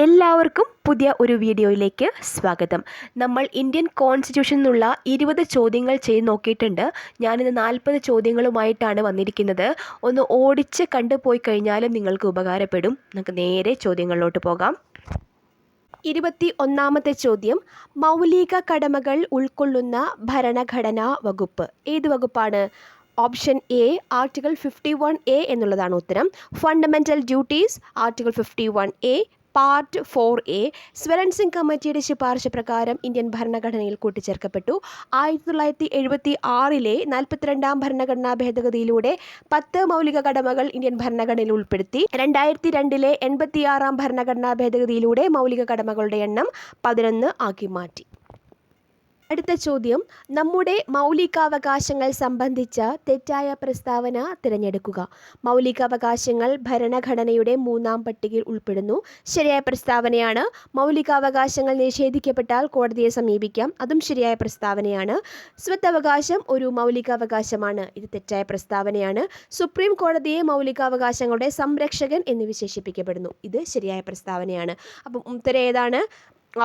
എല്ലാവർക്കും പുതിയ ഒരു വീഡിയോയിലേക്ക് സ്വാഗതം. നമ്മൾ ഇന്ത്യൻ കോൺസ്റ്റിറ്റ്യൂഷനിൽ നിന്നുള്ള 20 ചോദ്യങ്ങൾ ചെയ്ത് നോക്കിയിട്ടുണ്ട്. ഞാനിന്ന് 40 ചോദ്യങ്ങളുമായിട്ടാണ് വന്നിരിക്കുന്നത്. ഒന്ന് ഓടിച്ച് കണ്ടുപോയി കഴിഞ്ഞാലും നിങ്ങൾക്ക് ഉപകാരപ്പെടും. നമുക്ക് നേരെ ചോദ്യങ്ങളിലോട്ട് പോകാം. 21ാമത്തെ ചോദ്യം, മൗലിക കടമകൾ ഉൾക്കൊള്ളുന്ന ഭരണഘടനാ വകുപ്പ് ഏത് വകുപ്പാണ്? ഓപ്ഷൻ എ ആർട്ടിക്കിൾ 51A എന്നുള്ളതാണ് ഉത്തരം. Fundamental duties article 51A part 4A Swaran Singh കമ്മിറ്റിയുടെ ശുപാർശ പ്രകാരം ഇന്ത്യൻ ഭരണഘടനയിൽ കൂട്ടിച്ചേർക്കപ്പെട്ടു. 1976 42ാം ഭരണഘടനാ ഭേദഗതിയിലൂടെ 10 മൗലിക കടമകൾ ഇന്ത്യൻ ഭരണഘടനയിൽ ഉൾപ്പെടുത്തി. 2002 86ാം ഭരണഘടനാ ഭേദഗതിയിലൂടെ മൗലിക കടമകളുടെ എണ്ണം 11 ആക്കി മാറ്റി. അടുത്ത ചോദ്യം, നമ്മുടെ മൗലികാവകാശങ്ങൾ സംബന്ധിച്ച തെറ്റായ പ്രസ്താവന തിരഞ്ഞെടുക്കുക. മൗലികാവകാശങ്ങൾ ഭരണഘടനയുടെ 3ാം പട്ടികയിൽ ഉൾപ്പെടുന്നു. ശരിയായ പ്രസ്താവനയാണ്. മൗലികാവകാശങ്ങൾ നിഷേധിക്കപ്പെട്ടാൽ കോടതിയെ സമീപിക്കാം. അതും ശരിയായ പ്രസ്താവനയാണ്. സ്വത്തവകാശം ഒരു മൗലികാവകാശമാണ്. ഇത് തെറ്റായ പ്രസ്താവനയാണ്. സുപ്രീം കോടതിയെ മൗലികാവകാശങ്ങളുടെ സംരക്ഷകൻ എന്ന് വിശേഷിപ്പിക്കപ്പെടുന്നു. ഇത് ശരിയായ പ്രസ്താവനയാണ്. അപ്പം ഉത്തരം ഏതാണ്?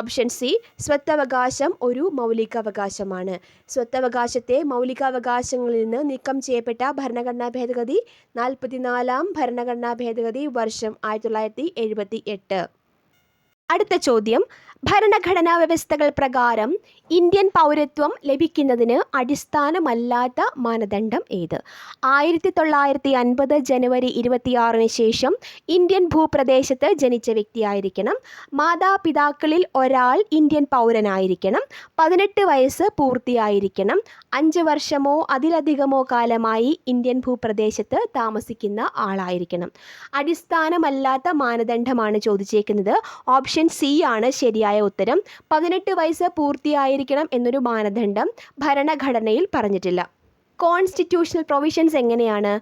ഓപ്ഷൻ സി, സ്വത്തവകാശം ഒരു മൗലികാവകാശമാണ്. സ്വത്തവകാശത്തെ മൗലികാവകാശങ്ങളിൽ നിന്ന് നീക്കം ചെയ്യപ്പെട്ട ഭരണഘടനാ ഭേദഗതി 44ാം ഭരണഘടനാ ഭേദഗതി വർഷം 1978. അടുത്ത ചോദ്യം, ഭരണഘടനാ വ്യവസ്ഥകൾ പ്രകാരം ഇന്ത്യൻ പൗരത്വം ലഭിക്കുന്നതിന് അടിസ്ഥാനമല്ലാത്ത മാനദണ്ഡം ഏത്? 1950 ജനുവരി 26 ശേഷം ഇന്ത്യൻ ഭൂപ്രദേശത്ത് ജനിച്ച വ്യക്തിയായിരിക്കണം. മാതാപിതാക്കളിൽ ഒരാൾ ഇന്ത്യൻ പൗരനായിരിക്കണം. 18 വയസ്സ് പൂർത്തിയായിരിക്കണം. 5 വർഷമോ അതിലധികമോ കാലമായി ഇന്ത്യൻ ഭൂപ്രദേശത്ത് താമസിക്കുന്ന ആളായിരിക്കണം. അടിസ്ഥാനമല്ലാത്ത മാനദണ്ഡമാണ് ചോദിച്ചേക്കുന്നത്. ഓപ്ഷൻ സി ആണ് ശരിയായ ഉത്തരം. 18 വയസ്സ് പൂർത്തിയായിരിക്കണം എന്നൊരു മാനദണ്ഡം ഭരണഘടനയിൽ പറഞ്ഞിട്ടില്ല. കോൺസ്റ്റിറ്റ്യൂഷണൽ പ്രൊവിഷൻസ് എങ്ങനെയാണ്?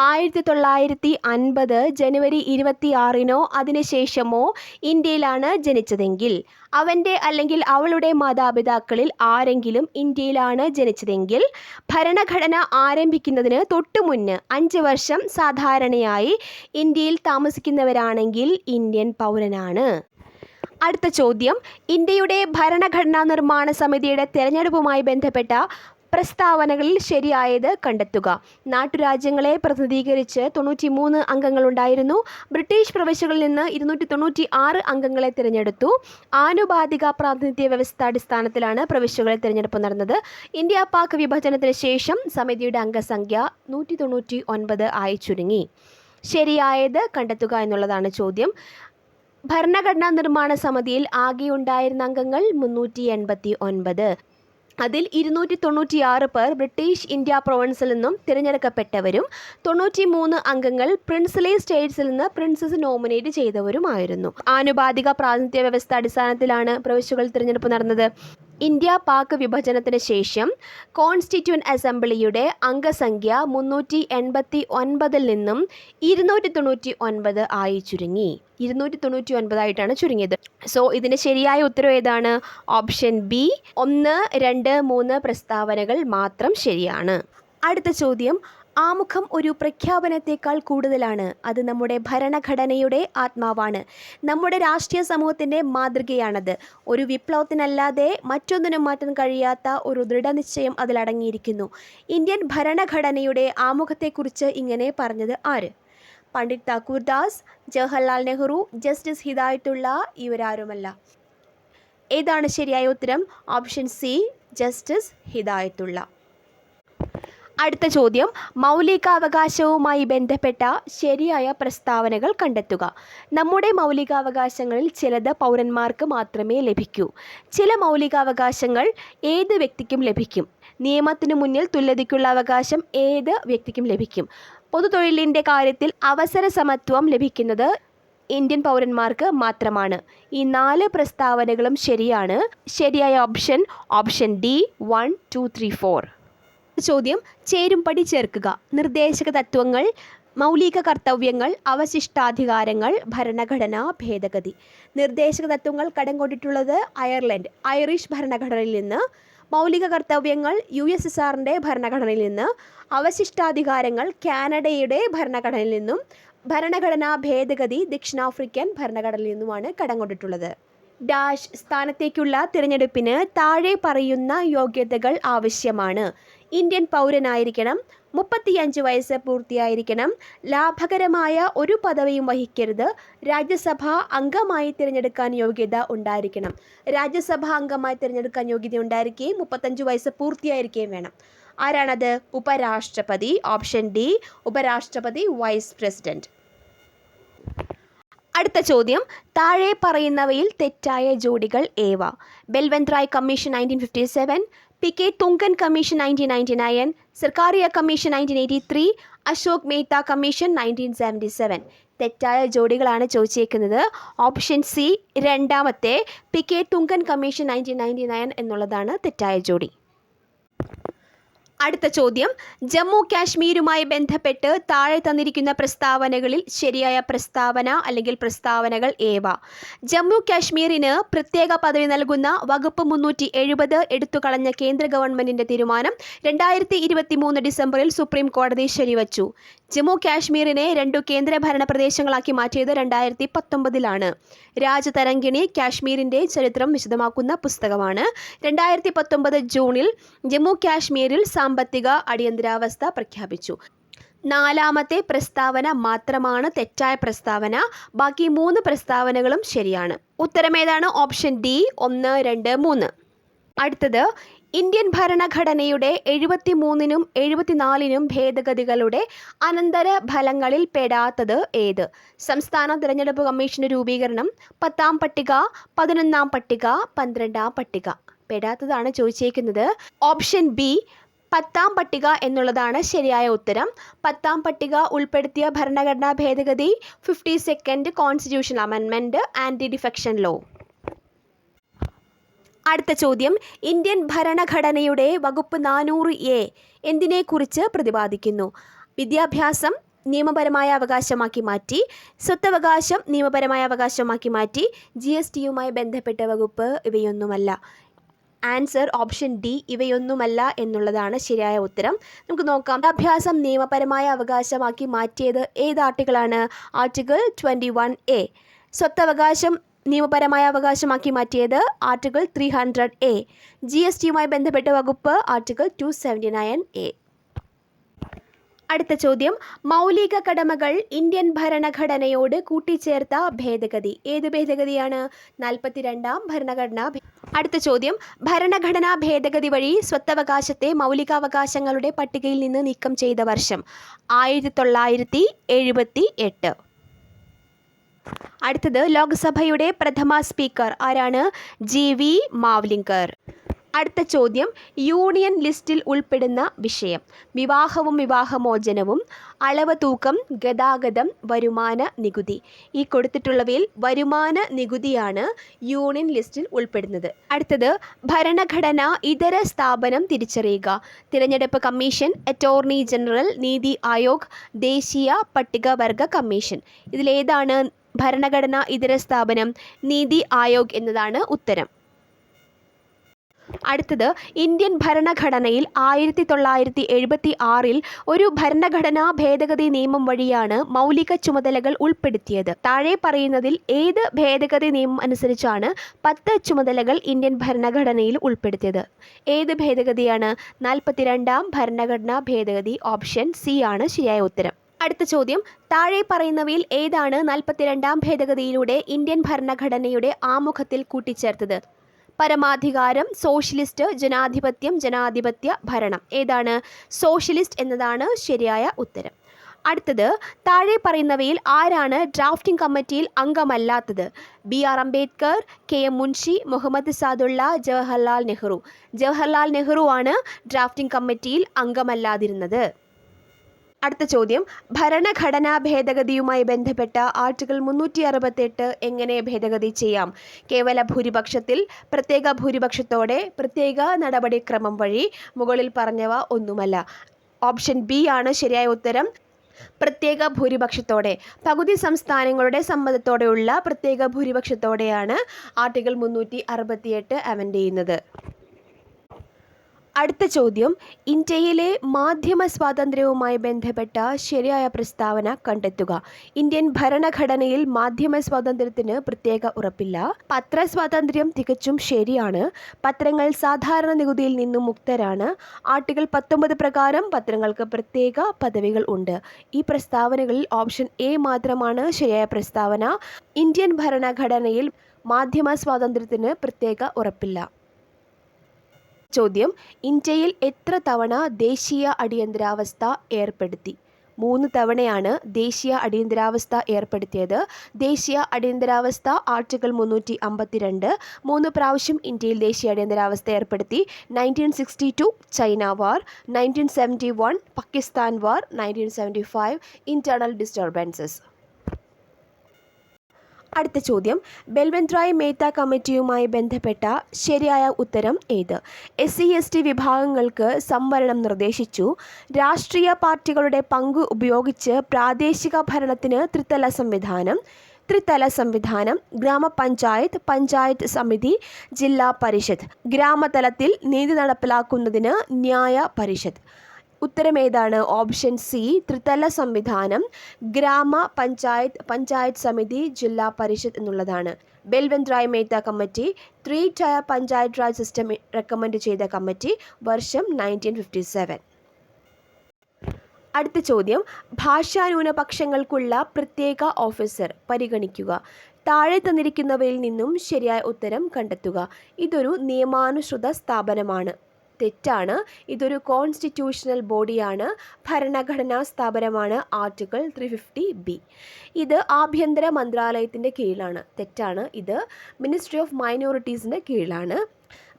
1950 ജനുവരി 26 അതിനുശേഷമോ ഇന്ത്യയിലാണ് ജനിച്ചതെങ്കിൽ, അവൻ്റെ അല്ലെങ്കിൽ അവളുടെ മാതാപിതാക്കളിൽ ആരെങ്കിലും ഇന്ത്യയിലാണ് ജനിച്ചതെങ്കിൽ, ഭരണഘടന ആരംഭിക്കുന്നതിന് തൊട്ടു മുന്ന് 5 വർഷം സാധാരണയായി ഇന്ത്യയിൽ താമസിക്കുന്നവരാണെങ്കിൽ ഇന്ത്യൻ പൗരനാണ്. അടുത്ത ചോദ്യം, ഇന്ത്യയുടെ ഭരണഘടനാ നിർമ്മാണ സമിതിയുടെ തെരഞ്ഞെടുപ്പുമായി ബന്ധപ്പെട്ട പ്രസ്താവനകളിൽ ശരിയായത് കണ്ടെത്തുക. നാട്ടുരാജ്യങ്ങളെ പ്രതിനിധീകരിച്ച് 93 അംഗങ്ങളുണ്ടായിരുന്നു. ബ്രിട്ടീഷ് പ്രവിശ്യകളിൽ നിന്ന് 296 അംഗങ്ങളെ തിരഞ്ഞെടുത്തു. ആനുപാതിക പ്രാതിനിധ്യ വ്യവസ്ഥ അടിസ്ഥാനത്തിലാണ് പ്രവിശ്യകളിൽ തിരഞ്ഞെടുപ്പ് നടന്നത്. ഇന്ത്യ പാക് വിഭജനത്തിന് ശേഷം സമിതിയുടെ അംഗസംഖ്യ 199 ആയി ചുരുങ്ങി. ശരിയായത് കണ്ടെത്തുക എന്നുള്ളതാണ് ചോദ്യം. ഭരണഘടനാ നിർമ്മാണ സമിതിയിൽ ആകെ ഉണ്ടായിരുന്ന അംഗങ്ങൾ 389. അതിൽ 296 പേർ ബ്രിട്ടീഷ് ഇന്ത്യ പ്രൊവിൻസിൽ നിന്നും തിരഞ്ഞെടുക്കപ്പെട്ടവരും 93 അംഗങ്ങൾ പ്രിൻസ്ലി സ്റ്റേറ്റ്സിൽ നിന്ന് പ്രിൻസസ് നോമിനേറ്റ് ചെയ്തവരുമായിരുന്നു. ആനുപാതിക പ്രാതിനിധ്യ വ്യവസ്ഥ അടിസ്ഥാനത്തിലാണ് പ്രവിശ്യകൾ തിരഞ്ഞെടുപ്പ് നടന്നത്. ഇന്ത്യ പാക് വിഭജനത്തിന് ശേഷം കോൺസ്റ്റിറ്റ്യൂവൻ്റ് അസംബ്ലിയുടെ അംഗസംഖ്യ 389 നിന്നും 299 ആയി ചുരുങ്ങി. 299 ആയിട്ടാണ് ചുരുങ്ങിയത്. സോ ഇതിൻ്റെ ശരിയായ ഉത്തരം ഏതാണ്? ഓപ്ഷൻ ബി, 1, 2, 3 പ്രസ്താവനകൾ മാത്രം ശരിയാണ്. അടുത്ത ചോദ്യം, ആമുഖം ഒരു പ്രഖ്യാപനത്തേക്കാൾ കൂടുതലാണ്. അത് നമ്മുടെ ഭരണഘടനയുടെ ആത്മാവാണ്. നമ്മുടെ രാഷ്ട്രീയ സമൂഹത്തിൻ്റെ മാതൃകയാണത്. ഒരു വിപ്ലവത്തിനല്ലാതെ മറ്റൊന്നിനും മാറ്റാൻ കഴിയാത്ത ഒരു ദൃഢനിശ്ചയം അതിലടങ്ങിയിരിക്കുന്നു. ഇന്ത്യൻ ഭരണഘടനയുടെ ആമുഖത്തെക്കുറിച്ച് ഇങ്ങനെ പറഞ്ഞത് ആര്? പണ്ഡിറ്റ് താക്കൂർദാസ്, ജവഹർലാൽ നെഹ്റു, ജസ്റ്റിസ് ഹിദായത്തുള്ള, ഇവരാരുമല്ല. ഏതാണ് ശരിയായ ഉത്തരം? Option C, justice Hidayatullah. അടുത്ത ചോദ്യം, മൗലികാവകാശവുമായി ബന്ധപ്പെട്ട ശരിയായ പ്രസ്താവനകൾ കണ്ടെത്തുക. നമ്മുടെ മൗലികാവകാശങ്ങളിൽ ചിലത് പൗരന്മാർക്ക് മാത്രമേ ലഭിക്കൂ. ചില മൗലികാവകാശങ്ങൾ ഏത് വ്യക്തിക്കും ലഭിക്കും. നിയമത്തിനു മുന്നിൽ തുല്യതയ്ക്കുള്ള അവകാശം ഏത് വ്യക്തിക്കും ലഭിക്കും. പൊതുതൊഴിലിൻ്റെ കാര്യത്തിൽ അവസര സമത്വം ലഭിക്കുന്നത് ഇന്ത്യൻ പൗരന്മാർക്ക് മാത്രമാണ്. ഈ 4 പ്രസ്താവനകളും ശരിയാണ്. ശരിയായ ഓപ്ഷൻ ഡി, 1, 2, 3, 4. ചോദ്യം, ചേരുംപടി ചേർക്കുക. നിർദ്ദേശക തത്വങ്ങൾ, മൗലിക കർത്തവ്യങ്ങൾ, അവശിഷ്ടാധികാരങ്ങൾ, ഭരണഘടനാ ഭേദഗതി. നിർദ്ദേശക തത്വങ്ങൾ കടം കൊണ്ടിട്ടുള്ളത് ഐറിഷ് ഭരണഘടനയിൽ നിന്ന്. മൗലിക കർത്തവ്യങ്ങൾ USSRൻ്റെ ഭരണഘടനയിൽ നിന്ന്. അവശിഷ്ടാധികാരങ്ങൾ കാനഡയുടെ ഭരണഘടനയിൽ നിന്നും. ഭരണഘടനാ ഭേദഗതി ദക്ഷിണാഫ്രിക്കൻ ഭരണഘടനയിൽ നിന്നുമാണ് കടം കൊണ്ടിട്ടുള്ളത്. ഡാഷ് സ്ഥാനത്തേക്കുള്ള തിരഞ്ഞെടുപ്പിന് താഴെ പറയുന്ന യോഗ്യതകൾ ആവശ്യമാണ്. ഇന്ത്യൻ പൗരനായിരിക്കണം, 35 വയസ്സ് പൂർത്തിയായിരിക്കണം, ലാഭകരമായ ഒരു പദവിയും വഹിക്കരുത്, രാജ്യസഭാ അംഗമായി തിരഞ്ഞെടുക്കാൻ യോഗ്യത ഉണ്ടായിരിക്കണം. രാജ്യസഭാ അംഗമായി തിരഞ്ഞെടുക്കാൻ യോഗ്യത ഉണ്ടായിരിക്കുകയും 35 വയസ്സ് പൂർത്തിയായിരിക്കുകയും വേണം. ആരാണത്? ഉപരാഷ്ട്രപതി. ഓപ്ഷൻ ഡി, ഉപരാഷ്ട്രപതി, വൈസ് പ്രസിഡന്റ്. അടുത്ത ചോദ്യം, താഴെ പറയുന്നവയിൽ തെറ്റായ ജോഡികൾ ഏവ? Balwant Rai commission 1957, P K. Thungon commission 1999, Sarkaria commission 1983, Ashok Mehta commission 1977. തെറ്റായ ജോഡികളാണ് ചോദിച്ചേക്കുന്നത്. ഓപ്ഷൻ സി, രണ്ടാമത്തെ പി.കെ. തുങ്കൻ കമ്മീഷൻ 1999 എന്നുള്ളതാണ് തെറ്റായ ജോഡി. അടുത്ത ചോദ്യം, ജമ്മു കാശ്മീരുമായി ബന്ധപ്പെട്ട് താഴെ തന്നിരിക്കുന്ന പ്രസ്താവനകളിൽ ശരിയായ പ്രസ്താവന അല്ലെങ്കിൽ പ്രസ്താവനകൾ ഏവ? ജമ്മു കാശ്മീരിന് പ്രത്യേക പദവി നൽകുന്ന വകുപ്പ് 370 എടുത്തുകളഞ്ഞ കേന്ദ്ര ഗവൺമെന്റിന്റെ തീരുമാനം 2023 ഡിസംബറിൽ സുപ്രീം കോടതി ശരിവച്ചു. ജമ്മു കാശ്മീരിനെ 2 കേന്ദ്രഭരണ പ്രദേശങ്ങളാക്കി മാറ്റിയത് 2019 രാജതരംഗിണി കാശ്മീരിൻ്റെ ചരിത്രം വിശദമാക്കുന്ന പുസ്തകമാണ്. 2019 ജൂണിൽ ജമ്മു കാശ്മീരിൽ സാമ്പത്തിക അടിയന്തരാവസ്ഥ പ്രഖ്യാപിച്ചു. 4ാമത്തെ പ്രസ്താവന മാത്രമാണ് തെറ്റായ പ്രസ്താവന. ബാക്കി 3 പ്രസ്താവനകളും ശരിയാണ്. ഉത്തരം ഏതാണ്? Option D, 1, 2, 3. അടുത്തത്, ഇന്ത്യൻ ഭരണഘടനയുടെ 73നും 74നും ഭേദഗതികളുടെ അനന്തര ഫലങ്ങളിൽ പെടാത്തത് ഏത്? സംസ്ഥാന തിരഞ്ഞെടുപ്പ് കമ്മീഷന്റെ രൂപീകരണം, 10ാം പട്ടിക, 11ാം പട്ടിക, 12ാം പട്ടിക. പെടാത്തതാണ് ചോദിച്ചേക്കുന്നത്. ഓപ്ഷൻ ബി, 10ാം പട്ടിക എന്നുള്ളതാണ് ശരിയായ ഉത്തരം. 10ാം പട്ടിക ഉൾപ്പെടുത്തിയ ഭരണഘടനാ ഭേദഗതി 52nd constitutional amendment, anti defection law. അടുത്ത ചോദ്യം, ഇന്ത്യൻ ഭരണഘടനയുടെ വകുപ്പ് 400A എന്തിനെക്കുറിച്ച് പ്രതിപാദിക്കുന്നു? വിദ്യാഭ്യാസം നിയമപരമായ അവകാശമാക്കി മാറ്റി, സ്വത്തവകാശം നിയമപരമായ അവകാശമാക്കി മാറ്റി, GSTയുമായി ബന്ധപ്പെട്ട വകുപ്പ് ഇവയൊന്നുമല്ല. ആൻസർ ഓപ്ഷൻ ഡി, ഇവയൊന്നുമല്ല എന്നുള്ളതാണ് ശരിയായ ഉത്തരം. നമുക്ക് നോക്കാം. വിദ്യാഭ്യാസം നിയമപരമായ അവകാശമാക്കി മാറ്റിയത് ഏത് ആർട്ടിക്കിളാണ്? Article 21A. സ്വത്തവകാശം നിയമപരമായ അവകാശമാക്കി മാറ്റിയത് ആർട്ടിക്കിൾ 300A. GSTയുമായി ബന്ധപ്പെട്ട വകുപ്പ് ആർട്ടിക്കിൾ 279A. അടുത്ത ചോദ്യം, മൗലിക കടമകൾ ഇന്ത്യൻ ഭരണഘടനയോട് കൂട്ടിച്ചേർത്ത ഭേദഗതി. ഏത് ഭേദഗതിയാണ്? 42ാം ഭരണഘടനാ. അടുത്ത ചോദ്യം, ഭരണഘടനാ ഭേദഗതി വഴി സ്വത്തവകാശത്തെ മൗലികാവകാശങ്ങളുടെ പട്ടികയിൽ നിന്ന് നീക്കം ചെയ്ത വർഷം? 1978. അടുത്തത്, ലോക്സഭയുടെ പ്രഥമ സ്പീക്കർ ആരാണ്? GV മാവ്ലിങ്കർ. അടുത്ത ചോദ്യം, യൂണിയൻ ലിസ്റ്റിൽ ഉൾപ്പെടുന്ന വിഷയം? വിവാഹവും വിവാഹമോചനവും, അളവ് തൂക്കം, ഗതാഗതം, വരുമാന നികുതി. ഈ കൊടുത്തിട്ടുള്ളവയിൽ വരുമാന നികുതിയാണ് യൂണിയൻ ലിസ്റ്റിൽ ഉൾപ്പെടുന്നത്. അടുത്തത്, ഭരണഘടന ഇതര സ്ഥാപനം തിരിച്ചറിയുക? തിരഞ്ഞെടുപ്പ് commission, attorney general, NITI Aayog, ദേശീയ പട്ടികവർഗ കമ്മീഷൻ. ഇതിലേതാണ് ഭരണഘടന ഇതര സ്ഥാപനം? നീതി ആയോഗ് എന്നതാണ് ഉത്തരം. അടുത്തത്, ഇന്ത്യൻ ഭരണഘടനയിൽ 1976 ഒരു ഭരണഘടനാ ഭേദഗതി നിയമം വഴിയാണ് മൗലിക ചുമതലകൾ ഉൾപ്പെടുത്തിയത്. താഴെ പറയുന്നതിൽ ഏത് ഭേദഗതി നിയമം അനുസരിച്ചാണ് 10 ചുമതലകൾ ഇന്ത്യൻ ഭരണഘടനയിൽ ഉൾപ്പെടുത്തിയത്? ഏത് ഭേദഗതിയാണ്? 42ാം ഭരണഘടനാ ഭേദഗതി. ഓപ്ഷൻ സി ആണ് ശരിയായ ഉത്തരം. അടുത്ത ചോദ്യം, താഴെ പറയുന്നവയിൽ ഏതാണ് 42ാം ഭേദഗതിയിലൂടെ ഇന്ത്യൻ ഭരണഘടനയുടെ ആമുഖത്തിൽ കൂട്ടിച്ചേർത്തത്? പരമാധികാരം, സോഷ്യലിസ്റ്റ്, ജനാധിപത്യം, ജനാധിപത്യ ഭരണം. ഏതാണ്? സോഷ്യലിസ്റ്റ് എന്നതാണ് ശരിയായ ഉത്തരം. അടുത്തത്, താഴെ പറയുന്നവയിൽ ആരാണ് ഡ്രാഫ്റ്റിംഗ് കമ്മിറ്റിയിൽ അംഗമല്ലാത്തത്? BR Ambedkar, KM Munshi, Muhammad Saadulla, Jawaharlal Nehru. ജവഹർലാൽ നെഹ്റു ആണ് ഡ്രാഫ്റ്റിംഗ് കമ്മിറ്റിയിൽ അംഗമല്ലാതിരുന്നത്. അടുത്ത ചോദ്യം, ഭരണഘടനാ ഭേദഗതിയുമായി ബന്ധപ്പെട്ട ആർട്ടിക്കിൾ 368 എങ്ങനെ ഭേദഗതി ചെയ്യാം? കേവല ഭൂരിപക്ഷത്തിൽ, പ്രത്യേക ഭൂരിപക്ഷത്തോടെ, പ്രത്യേക നടപടിക്രമം വഴി. മുകളിൽ പറഞ്ഞവ ഒന്നുമല്ല. ഓപ്ഷൻ ബി ആണ് ശരിയായ ഉത്തരം. പ്രത്യേക ഭൂരിപക്ഷത്തോടെ, പകുതി സംസ്ഥാനങ്ങളുടെ സമ്മതത്തോടെയുള്ള പ്രത്യേക ഭൂരിപക്ഷത്തോടെയാണ് ആർട്ടിക്കിൾ 368 അമെൻഡ് ചെയ്യുന്നത്. അടുത്ത ചോദ്യം, ഇന്ത്യയിലെ മാധ്യമ സ്വാതന്ത്ര്യവുമായി ബന്ധപ്പെട്ട ശരിയായ പ്രസ്താവന കണ്ടെത്തുക. ഇന്ത്യൻ ഭരണഘടനയിൽ മാധ്യമ സ്വാതന്ത്ര്യത്തിന് പ്രത്യേക ഉറപ്പില്ല. പത്രസ്വാതന്ത്ര്യം തികച്ചും ശരിയാണ്. പത്രങ്ങൾ സാധാരണ നികുതിയിൽ നിന്നും മുക്തരാണ്. ആർട്ടിക്കിൾ 19 പ്രകാരം പത്രങ്ങൾക്ക് പ്രത്യേക പദവികൾ ഉണ്ട്. ഈ പ്രസ്താവനകളിൽ ഓപ്ഷൻ എ മാത്രമാണ് ശരിയായ പ്രസ്താവന. ഇന്ത്യൻ ഭരണഘടനയിൽ മാധ്യമ സ്വാതന്ത്ര്യത്തിന് പ്രത്യേക ഉറപ്പില്ല. ചോദ്യം, ഇന്ത്യയിൽ എത്ര തവണ ദേശീയ അടിയന്തരാവസ്ഥ ഏർപ്പെടുത്തി? 3 തവണയാണ് ദേശീയ അടിയന്തരാവസ്ഥ ഏർപ്പെടുത്തിയത്. ദേശീയ അടിയന്തരാവസ്ഥ ആർട്ടിക്കിൾ 352. 3 പ്രാവശ്യം ഇന്ത്യയിൽ ദേശീയ അടിയന്തരാവസ്ഥ ഏർപ്പെടുത്തി. 1962 ചൈന വാർ, 1971 പാകിസ്ഥാൻ വാർ, 1975 ഇന്റേണൽ ഡിസ്റ്റർബൻസസ്. അടുത്ത ചോദ്യം, ബൽവന്ത് മേത്ത കമ്മിറ്റിയുമായി ബന്ധപ്പെട്ട ശരിയായ ഉത്തരം ഏത്? SC/ST വിഭാഗങ്ങൾക്ക് സംവരണം നിർദ്ദേശിച്ചു. രാഷ്ട്രീയ പാർട്ടികളുടെ പങ്ക് ഉപയോഗിച്ച് പ്രാദേശിക ഭരണത്തിന് ത്രിതല സംവിധാനം, ഗ്രാമപഞ്ചായത്ത്, പഞ്ചായത്ത് സമിതി, ജില്ലാ പരിഷത്ത്. ഗ്രാമതലത്തിൽ നീതി നടപ്പിലാക്കുന്നതിന് ന്യായ പരിഷത്ത്. ഉത്തരം ഏതാണ്? ഓപ്ഷൻ സി, ത്രിതല സംവിധാനം, ഗ്രാമ പഞ്ചായത്ത്, പഞ്ചായത്ത് സമിതി, ജില്ലാ പരിഷത്ത് എന്നുള്ളതാണ്. Balwant Mehta committee 3 tier panchayat raj system recommend ചെയ്ത കമ്മിറ്റി, വർഷം 1957. അടുത്ത ചോദ്യം, ഭാഷാ ന്യൂനപക്ഷങ്ങൾക്കുള്ള പ്രത്യേക ഓഫീസർ പരിഗണിക്കുക. താഴെ തന്നിരിക്കുന്നവയിൽ നിന്നും ശരിയായ ഉത്തരം കണ്ടെത്തുക. ഇതൊരു നിയമാനുസൃത സ്ഥാപനമാണ്. തെറ്റാണ്. ഇതൊരു കോൺസ്റ്റിറ്റ്യൂഷണൽ ബോഡിയാണ്. ഭരണഘടനാ സ്ഥാപനമാണ്. Article 350B. ഇത് ആഭ്യന്തര മന്ത്രാലയത്തിൻ്റെ കീഴിലാണ്. തെറ്റാണ്. ഇത് മിനിസ്ട്രി ഓഫ് മൈനോറിറ്റീസിൻ്റെ കീഴിലാണ്.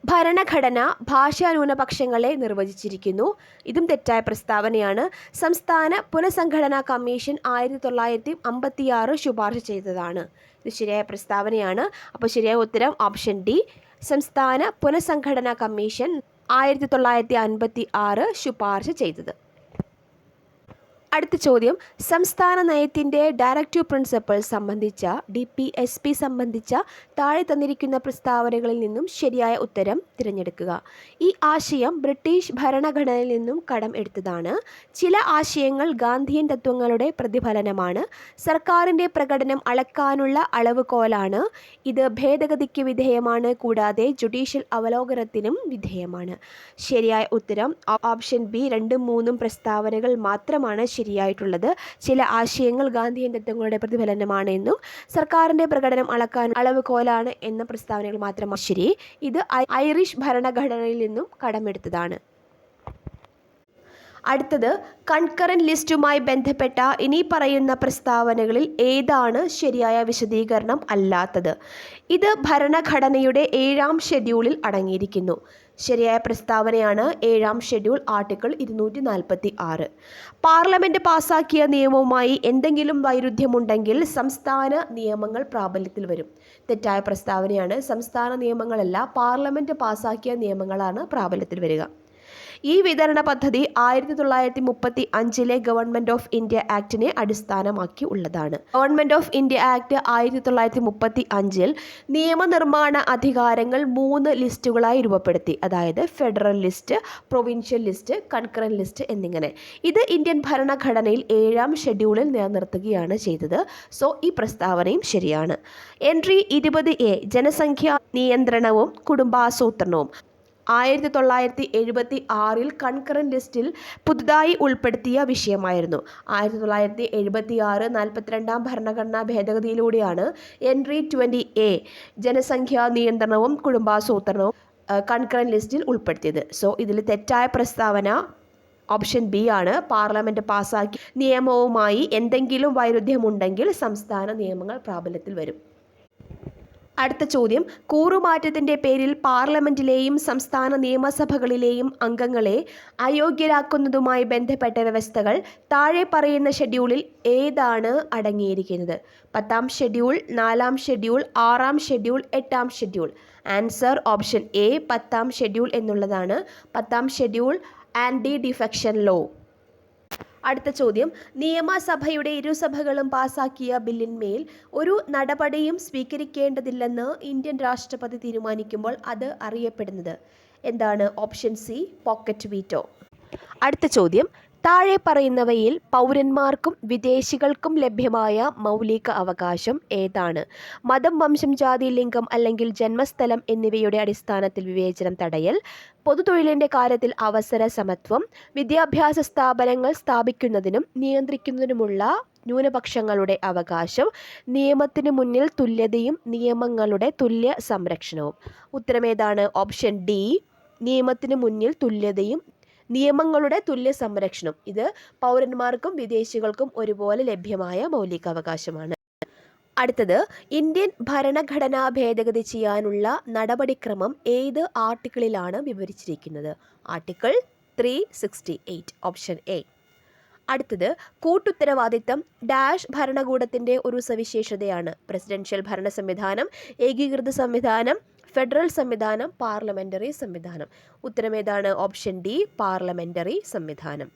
ഭരണഘടന ഭാഷാ ന്യൂനപക്ഷങ്ങളെ നിർവചിച്ചിരിക്കുന്നു. ഇതും തെറ്റായ പ്രസ്താവനയാണ്. സംസ്ഥാന പുനഃസംഘടനാ കമ്മീഷൻ 1956 ശുപാർശ ചെയ്തതാണ്. ഇത് ശരിയായ പ്രസ്താവനയാണ്. അപ്പോൾ ശരിയായ ഉത്തരം ഓപ്ഷൻ ഡി, സംസ്ഥാന പുനഃസംഘടനാ കമ്മീഷൻ 1956 ശുപാർശ ചെയ്തത്. അടുത്ത ചോദ്യം, സംസ്ഥാന നയത്തിൻ്റെ ഡയറക്റ്റീവ് പ്രിൻസിപ്പിൾ സംബന്ധിച്ച DPSP സംബന്ധിച്ച താഴെ തന്നിരിക്കുന്ന പ്രസ്താവനകളിൽ നിന്നും ശരിയായ ഉത്തരം തിരഞ്ഞെടുക്കുക. ഈ ആശയം ബ്രിട്ടീഷ് ഭരണഘടനയിൽ നിന്നും കടം എടുത്തതാണ്. ചില ആശയങ്ങൾ ഗാന്ധിയൻ തത്വങ്ങളുടെ പ്രതിഫലനമാണ്. സർക്കാരിൻ്റെ പ്രകടനം അളക്കാനുള്ള അളവുകോലാണ്. ഇത് ഭേദഗതിക്ക് വിധേയമാണ്. കൂടാതെ ജുഡീഷ്യൽ അവലോകനത്തിനും വിധേയമാണ്. ശരിയായ ഉത്തരം ഓപ്ഷൻ ബി, 2ഉം 3ഉം പ്രസ്താവനകൾ മാത്രമാണ് ശരിയായിട്ടുള്ളത്. ചില ആശയങ്ങൾ ഗാന്ധിയൻ തത്വങ്ങളുടെ പ്രതിഫലനമാണ് എന്നും സർക്കാരിൻ്റെ പ്രകടനം അളക്കാൻ അളവുകോലാണ് എന്ന പ്രസ്താവനകൾ മാത്രമാണ് ശരി. ഇത് ഐറിഷ് ഭരണഘടനയിൽ നിന്നും കടമെടുത്തതാണ്. അടുത്തത്, കൺകറന്റ് ലിസ്റ്റുമായി ബന്ധപ്പെട്ട ഇനി പറയുന്ന പ്രസ്താവനകളിൽ ഏതാണ് ശരിയായ വിശദീകരണം അല്ലാത്തത്? ഇത് ഭരണഘടനയുടെ 7ാം ഷെഡ്യൂളിൽ അടങ്ങിയിരിക്കുന്നു. ശരിയായ പ്രസ്താവനയാണ് 7ാം ഷെഡ്യൂൾ, ആർട്ടിക്കിൾ 246. പാർലമെൻറ്റ് പാസാക്കിയ നിയമവുമായി എന്തെങ്കിലും വൈരുദ്ധ്യമുണ്ടെങ്കിൽ സംസ്ഥാന നിയമങ്ങൾ പ്രാബല്യത്തിൽ വരും. തെറ്റായ പ്രസ്താവനയാണ്. സംസ്ഥാന നിയമങ്ങളല്ല, പാർലമെൻറ്റ് പാസാക്കിയ നിയമങ്ങളാണ് പ്രാബല്യത്തിൽ വരിക. ഈ വിതരണ പദ്ധതി 1935 ഗവൺമെൻറ് ഓഫ് ഇന്ത്യ ആക്ടിനെ അടിസ്ഥാനമാക്കി ഉള്ളതാണ്. ഗവൺമെൻറ് ഓഫ് ഇന്ത്യ ആക്ട് 1935 നിയമനിർമ്മാണ അധികാരങ്ങൾ 3 ലിസ്റ്റുകളായി രൂപപ്പെടുത്തി. അതായത് federal list, provincial list, concurrent list എന്നിങ്ങനെ. ഇത് ഇന്ത്യൻ ഭരണഘടനയിൽ 7ാം ഷെഡ്യൂളിൽ നിലനിർത്തുകയാണ് ചെയ്തത്. സോ ഈ പ്രസ്താവനയും ശരിയാണ്. എൻട്രി 20A ജനസംഖ്യാ നിയന്ത്രണവും കുടുംബാസൂത്രണവും 1976 കൺകറന്റ് ലിസ്റ്റിൽ പുതുതായി ഉൾപ്പെടുത്തിയ വിഷയമായിരുന്നു. 1976 42ാം ഭരണഘടനാ ഭേദഗതിയിലൂടെയാണ് എൻട്രി 20A ജനസംഖ്യാ നിയന്ത്രണവും കുടുംബാസൂത്രണവും കൺകറന്റ് ലിസ്റ്റിൽ ഉൾപ്പെടുത്തിയത്. സോ ഇതിൽ തെറ്റായ പ്രസ്താവന ഓപ്ഷൻ ബി ആണ്. പാർലമെൻറ്റ് പാസാക്കിയ നിയമവുമായി എന്തെങ്കിലും വൈരുദ്ധ്യമുണ്ടെങ്കിൽ സംസ്ഥാന നിയമങ്ങൾ പ്രാബല്യത്തിൽ വരും. അടുത്ത ചോദ്യം, കൂറുമാറ്റത്തിൻ്റെ പേരിൽ പാർലമെൻറ്റിലെയും സംസ്ഥാന നിയമസഭകളിലെയും അംഗങ്ങളെ അയോഗ്യരാക്കുന്നതുമായി ബന്ധപ്പെട്ട വ്യവസ്ഥകൾ താഴെ പറയുന്ന ഷെഡ്യൂളിൽ ഏതാണ് അടങ്ങിയിരിക്കുന്നത്? 10ാം schedule, 4ാം schedule, 6ാം schedule, 8ാം schedule. Answer option A, 10ാം schedule എന്നുള്ളതാണ്. 10ാം ഷെഡ്യൂൾ ആൻറ്റി ഡിഫെക്ഷൻ ലോ. അടുത്ത ചോദ്യം, നിയമസഭയുടെ ഇരുസഭകളും പാസാക്കിയ ബില്ലിന്മേൽ ഒരു നടപടിയും സ്വീകരിക്കേണ്ടതില്ലെന്ന് ഇന്ത്യൻ രാഷ്ട്രപതി തീരുമാനിക്കുമ്പോൾ അത് അറിയപ്പെടുന്നത് എന്താണ്? Option C pocket veto. അടുത്ത ചോദ്യം, താഴെ പറയുന്നവയിൽ പൗരന്മാർക്കും വിദേശികൾക്കും ലഭ്യമായ മൗലിക അവകാശം ഏതാണ്? മതം, വംശം, ജാതി, ലിംഗം അല്ലെങ്കിൽ ജന്മസ്ഥലം എന്നിവയുടെ അടിസ്ഥാനത്തിൽ വിവേചനം തടയൽ, പൊതുതൊഴിലിൻ്റെ കാര്യത്തിൽ അവസര സമത്വം, വിദ്യാഭ്യാസ സ്ഥാപനങ്ങൾ സ്ഥാപിക്കുന്നതിനും നിയന്ത്രിക്കുന്നതിനുമുള്ള ന്യൂനപക്ഷങ്ങളുടെ അവകാശം, നിയമത്തിന് മുന്നിൽ തുല്യതയും നിയമങ്ങളുടെ തുല്യ സംരക്ഷണവും. ഉത്തരമേതാണ്? ഓപ്ഷൻ ഡി നിയമത്തിന് മുന്നിൽ തുല്യതയും നിയമങ്ങളുടെ തുല്യ സംരക്ഷണം. ഇത് പൗരന്മാർക്കും വിദേശികൾക്കും ഒരുപോലെ ലഭ്യമായ മൗലികാവകാശമാണ്. അടുത്തത്, ഇന്ത്യൻ ഭരണഘടനാ ഭേദഗതി ചെയ്യാനുള്ള നടപടിക്രമം ഏത് ആർട്ടിക്കിളിലാണ് വിവരിച്ചിരിക്കുന്നത്? Article 368, option A. അടുത്തത്, കൂട്ടുത്തരവാദിത്തം ഡാഷ് ഭരണകൂടത്തിൻ്റെ ഒരു സവിശേഷതയാണ്? പ്രസിഡൻഷ്യൽ ഭരണ സംവിധാനം, ഏകീകൃത സംവിധാനം, ഫെഡറൽ സംവിധാനം, പാർലമെൻ്ററി സംവിധാനം. ഉത്തരമേതാണ്? ഓപ്ഷൻ ഡി പാർലമെൻ്ററി സംവിധാനം.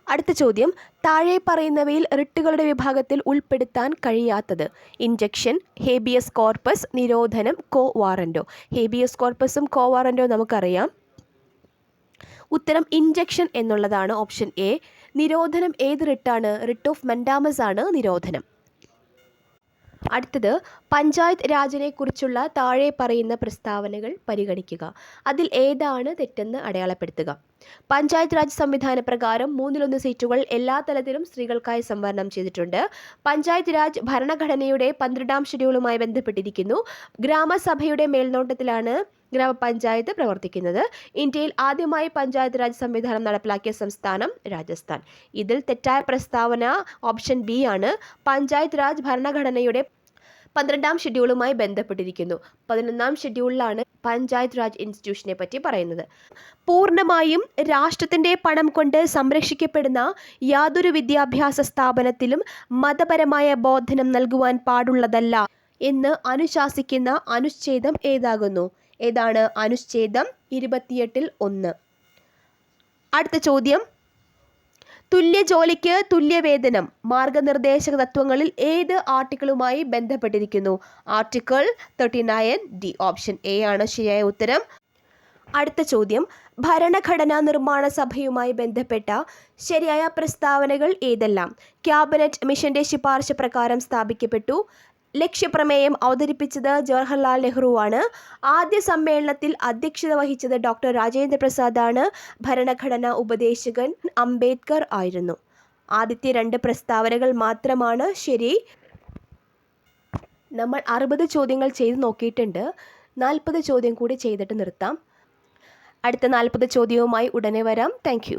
അടുത്ത ചോദ്യം, താഴെ പറയുന്നവയിൽ റിട്ടുകളുടെ വിഭാഗത്തിൽ ഉൾപ്പെടുത്താൻ കഴിയാത്തത്? ഇൻജക്ഷൻ, ഹേബിയസ് കോർപ്പസ്, നിരോധനം, കോ വാറൻറ്റോ. ഹേബിയസ് കോർപ്പസും കോ വാറൻറ്റോ നമുക്കറിയാം. ഉത്തരം ഇൻജക്ഷൻ എന്നുള്ളതാണ്, ഓപ്ഷൻ എ. നിരോധനം ഏത് റിട്ടാണ്? റിട്ട് ഓഫ് മൻഡാമസ് ആണ് നിരോധനം. അടുത്തത്, പഞ്ചായത്ത് രാജിനെ കുറിച്ചുള്ള താഴെ പറയുന്ന പ്രസ്താവനകൾ പരിഗണിക്കുക. അതിൽ ഏതാണ് തെറ്റെന്ന് അടയാളപ്പെടുത്തുക. പഞ്ചായത്ത് രാജ് സംവിധാന പ്രകാരം 1/3 സീറ്റുകൾ എല്ലാ തലത്തിലും സ്ത്രീകൾക്കായി സംവരണം ചെയ്തിട്ടുണ്ട്. പഞ്ചായത്ത് രാജ് ഭരണഘടനയുടെ 12ാം ഷെഡ്യൂളുമായി ബന്ധപ്പെട്ടിരിക്കുന്നു. ഗ്രാമസഭയുടെ മേൽനോട്ടത്തിലാണ് ഗ്രാമപഞ്ചായത്ത് പ്രവർത്തിക്കുന്നത്. ഇന്ത്യയിൽ ആദ്യമായി പഞ്ചായത്ത് രാജ് സംവിധാനം നടപ്പിലാക്കിയ സംസ്ഥാനം രാജസ്ഥാൻ. ഇതിൽ തെറ്റായ പ്രസ്താവന ഓപ്ഷൻ ബി ആണ്. പഞ്ചായത്ത് രാജ് ഭരണഘടനയുടെ 12ാം ഷെഡ്യൂളുമായി ബന്ധപ്പെട്ടിരിക്കുന്നു. 11ാം ഷെഡ്യൂളിലാണ് പഞ്ചായത്ത് രാജ് ഇൻസ്റ്റിറ്റ്യൂഷനെ പറ്റി പറയുന്നത്. പൂർണ്ണമായും രാഷ്ട്രത്തിൻ്റെ പണം കൊണ്ട് സംരക്ഷിക്കപ്പെടുന്ന യാതൊരു വിദ്യാഭ്യാസ സ്ഥാപനത്തിലും മതപരമായ ബോധനം നൽകുവാൻ പാടുള്ളതല്ല എന്ന് അനുശാസിക്കുന്ന അനുച്ഛേദം ഏതാകുന്നു? ഏതാണ്? അനുച്ഛേദം 28-1. അടുത്ത ചോദ്യം, തുല്യ ജോലിക്ക് തുല്യവേതനം മാർഗനിർദ്ദേശക തത്വങ്ങളിൽ ഏത് ആർട്ടിക്കിളുമായി ബന്ധപ്പെട്ടിരിക്കുന്നു? ആർട്ടിക്കിൾ 39D, ഓപ്ഷൻ എ ആണ് ശരിയായ ഉത്തരം. അടുത്ത ചോദ്യം, ഭരണഘടനാ നിർമ്മാണ സഭയുമായി ബന്ധപ്പെട്ട ശരിയായ പ്രസ്താവനകൾ ഏതെല്ലാം? ക്യാബിനറ്റ് മിഷന്റെ ശുപാർശ പ്രകാരം സ്ഥാപിക്കപ്പെട്ടു. ലക്ഷ്യപ്രമേയം അവതരിപ്പിച്ചത് ജവഹർലാൽ നെഹ്റുവാണ്. ആദ്യ സമ്മേളനത്തിൽ അധ്യക്ഷത വഹിച്ചത് ഡോക്ടർ രാജേന്ദ്ര പ്രസാദാണ്. ഭരണഘടനാ ഉപദേശകൻ അംബേദ്കർ ആയിരുന്നു. ആദ്യത്തെ 2 പ്രസ്താവനകൾ മാത്രമാണ് ശരി. നമ്മൾ 60 ചോദ്യങ്ങൾ ചെയ്ത് നോക്കിയിട്ടുണ്ട്. 40 ചോദ്യം കൂടി ചെയ്തിട്ട് നിർത്താം. അടുത്ത 40 ചോദ്യവുമായി ഉടനെ വരാം. താങ്ക്